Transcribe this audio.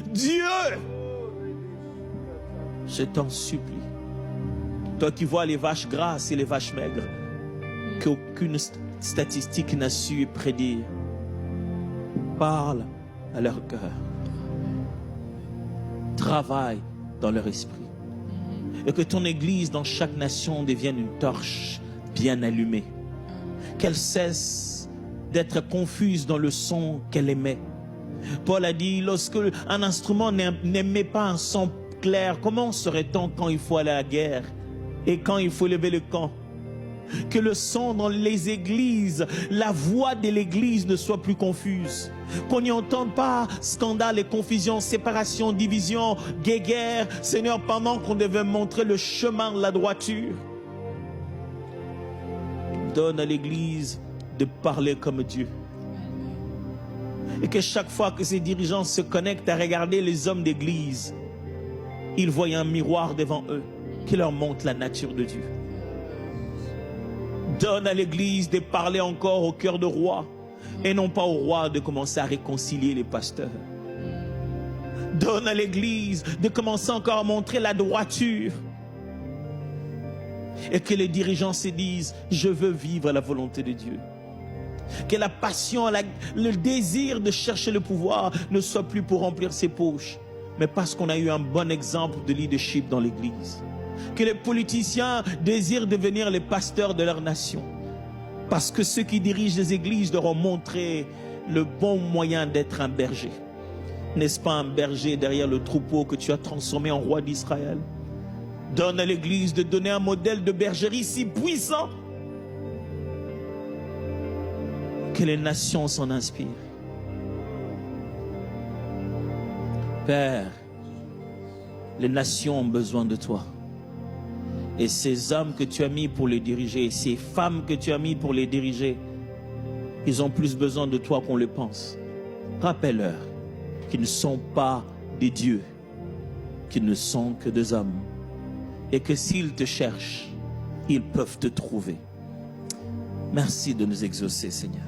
Dieu, je t'en supplie, toi qui vois les vaches grasses et les vaches maigres, qu'aucune statistique n'a su prédire, parle à leur cœur, travaille dans leur esprit, et que ton Église dans chaque nation devienne une torche bien allumée, qu'elle cesse d'être confuse dans le son qu'elle émet. Paul a dit, lorsque un instrument n'émet pas un son clair, comment serait-on quand il faut aller à la guerre et quand il faut lever le camp? Que le son dans les églises, la voix de l'église ne soit plus confuse. Qu'on n'y entende pas scandale et confusion, séparation, division, guéguerre. Seigneur, pendant qu'on devait montrer le chemin de la droiture, donne à l'église de parler comme Dieu. Et que chaque fois que ces dirigeants se connectent à regarder les hommes d'église, ils voient un miroir devant eux qui leur montre la nature de Dieu. Donne à l'église de parler encore au cœur de roi et non pas au roi de commencer à réconcilier les pasteurs. Donne à l'église de commencer encore à montrer la droiture et que les dirigeants se disent, je veux vivre la volonté de Dieu. Que la passion, le désir de chercher le pouvoir ne soit plus pour remplir ses poches, mais parce qu'on a eu un bon exemple de leadership dans l'église. Que les politiciens désirent devenir les pasteurs de leur nation, parce que ceux qui dirigent les églises leur ont montré le bon moyen d'être un berger. N'est-ce pas un berger derrière le troupeau que tu as transformé en roi d'Israël? Donne à l'église de donner un modèle de bergerie si puissant que les nations s'en inspirent. Père, les nations ont besoin de toi. Et ces hommes que tu as mis pour les diriger, ces femmes que tu as mis pour les diriger, ils ont plus besoin de toi qu'on le pense. Rappelle-leur qu'ils ne sont pas des dieux, qu'ils ne sont que des hommes. Et que s'ils te cherchent, ils peuvent te trouver. Merci de nous exaucer, Seigneur.